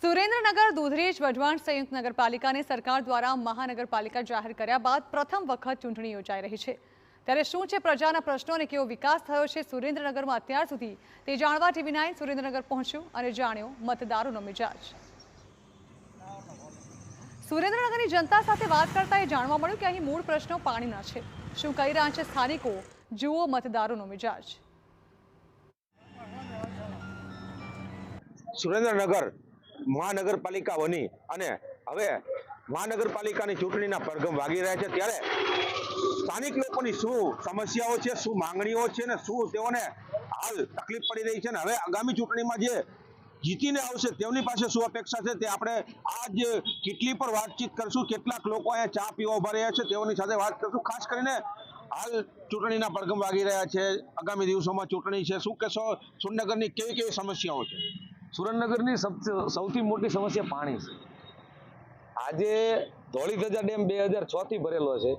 સુરેન્દ્રનગર દૂધરેજ વઢવાણ સંયુક્ત નગરપાલિકાને સરકાર દ્વારા મહાનગરપાલિકા જાહેર કર્યા બાદ પ્રથમ વખત ચૂંટણી યોજાઈ રહી છે। ત્યારે શું છે પ્રજાના પ્રશ્નો અને કેવો વિકાસ થયો છે સુરેન્દ્રનગરમાં અત્યાર સુધી તે જાણવા TV9 સુરેન્દ્રનગર પહોંચ્યું અને જાણ્યો મતદારોનો મિજાજ। સુરેન્દ્રનગરની જનતા સાથે વાત કરતા એ જાણવા મળ્યું કે અહીં મૂળ પ્રશ્નો પાણીના છે। શું કહી રહ્યા છે સ્થાનિકો, જુઓ મતદારોનો મિજાજ। સુરેન્દ્રનગર મહાનગરપાલિકા બની અને હવે મહાનગરપાલિકાની ચૂંટણીના પડઘમ વાગી રહ્યા છે, ત્યારે સ્થાનિક લોકોની શું સમસ્યાઓ છે, શું માંગણીઓ છે ને શું તેઓને હાલ તકલીફ પડી રહી છે ને હવે આગામી ચૂંટણીમાં જે જીતીને આવશે તેમની પાસે શું અપેક્ષા છે તે આપણે આજ કેટલી પર વાતચીત કરશું। કેટલાક લોકો અહીંયા ચા પીવા ઉભા રહ્યા છે તેઓની સાથે વાત કરશું। ખાસ કરીને હાલ ચૂંટણીના પડઘમ વાગી રહ્યા છે, આગામી દિવસોમાં ચૂંટણી છે, શું કહેશો? સુરેન્દ્રનગરની કેવી કેવી સમસ્યાઓ છે? સુરેન્દ્રનગરની સૌથી મોટી સમસ્યા પાણી છે। આજે ધોળીધજા ડેમ 2006 થી ભરેલો છે।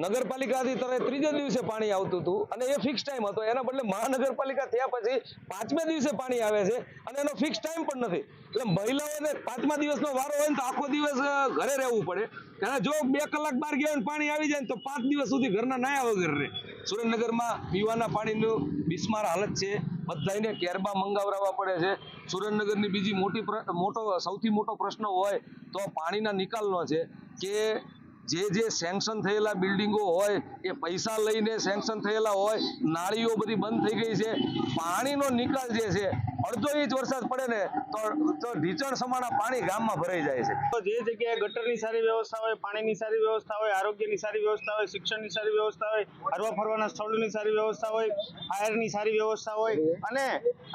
નગરપાલિકાથી તરે ત્રીજા દિવસે પાણી આવતું હતું અને એ ફિક્સ ટાઈમ હતો, એના બદલે મહાનગરપાલિકા થયા પછી 5મા દિવસે પાણી આવે છે અને એનો ફિક્સ ટાઈમ પણ નથી। એટલે મહિલાઓને 5મા દિવસનો વારો હોય ને તો આખો દિવસ ઘરે રહેવું પડે, અને જો 2 કલાક બહાર ગયા હોય પાણી આવી જાય તો 5 દિવસ સુધી ઘરના નાયા વગર રહે। સુરેન્દ્રનગરમાં પીવાના પાણીનું બિસ્માર હાલત છે, બધાને કેરબા મંગાવરાવવા પડે છે। સુરેન્દ્રનગરની બીજી સૌથી મોટો પ્રશ્ન હોય તો પાણીના નિકાલનો છે કે જે સેન્કશન થયેલા બિલ્ડિંગો હોય એ પૈસા લઈને સેન્કશન થયેલા હોય, નાળીઓ બધી બંધ થઈ ગઈ છે। પાણીનો નિકાલ જે છે, અડધો ઇંચ વરસાદ પડે ને તો ઢીચણ સમાણા પાણી ગામમાં ભરાઈ જાય છે। તો જે જગ્યાએ ગટરની સારી વ્યવસ્થા હોય, પાણીની સારી વ્યવસ્થા હોય, આરોગ્યની સારી વ્યવસ્થા હોય, શિક્ષણની સારી વ્યવસ્થા હોય, હરવા ફરવાના સ્થળોની સારી વ્યવસ્થા હોય, ફાયરની સારી વ્યવસ્થા હોય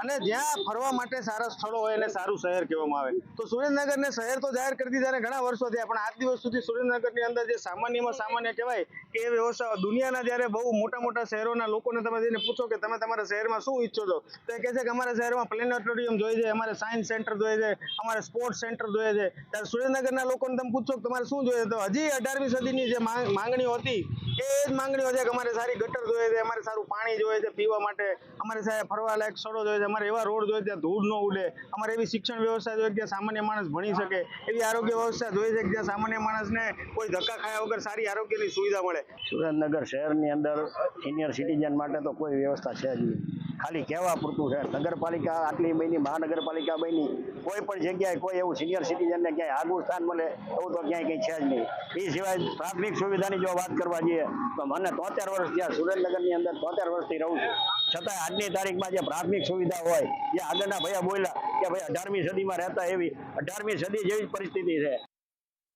અને જ્યાં ફરવા માટે સારા સ્થળો હોય એને સારું શહેર કહેવામાં આવે। તો સુરેન્દ્રનગરને શહેર તો જાહેર કરી દીધા ઘણા વર્ષો થયા, પણ આજ દિવસ સુધી સુરેન્દ્રનગરની અંદર જે સામાન્યમાં સામાન્ય કહેવાય કે એ વ્યવસ્થા દુનિયાના જ્યારે બહુ મોટા શહેરોના લોકોને તમે જઈને પૂછો કે તમે તમારા શહેરમાં શું ઈચ્છો છો, તો એ કહે છે કે અમારા શહેરમાં પ્લેનેટોરિયમ જોઈએ છે, અમારે સાયન્સ સેન્ટર જોઈએ છે, અમારે સ્પોર્ટ્સ સેન્ટર જોઈએ છે। ત્યારે સુરેન્દ્રનગરના લોકોને તમે પૂછો કે તમારે શું જોઈએ, તો હજી 18મી સદીની જે માંગણીઓ હતી એ જ માંગણીઓ છે કે અમારે સારી ગટર જોઈએ છે, અમારે સારું પાણી જોઈએ છે પીવા માટે, અમારે સાહેબ ફરવા લાયક સ્થળો જોઈએ છે, અમારે એવા રોડ જોઈએ ત્યાં ધૂળ ન ઉડે, અમારે એવી શિક્ષણ વ્યવસ્થા જોઈએ જ્યાં સામાન્ય માણસ ભણી શકે, એવી આરોગ્ય વ્યવસ્થા જોઈએ છે જ્યાં સામાન્ય માણસને કોઈ ધક્કા ખાયા વગર સારી આરોગ્યની સુવિધા મળે। સુરેન્દ્રનગર શહેરની અંદર સિનિયર સિટીઝન માટે તો કોઈ વ્યવસ્થા છે જ નહીં, ખાલી કહેવા પૂરતું છે। નગરપાલિકા આટલી બની, મહાનગરપાલિકા બની, કોઈ પણ જગ્યાએ કોઈ એવું સિનિયર સિટીઝનને ક્યાંય આગવું સ્થાન મળે એવું તો ક્યાંય કંઈ છે જ નહીં। એ સિવાય પ્રાથમિક સુવિધાની જો વાત કરવા જઈએ તો મને 73 વર્ષ થયા, સુરેન્દ્રનગરની અંદર 73 વર્ષથી રહું છું, છતાં આજની તારીખમાં જે પ્રાથમિક સુવિધા હોય, જે આગળના ભૈયા બોલ્યા કે ભાઈ 18મી સદીમાં રહેતા એવી 18મી સદી જેવી જ પરિસ્થિતિ છે।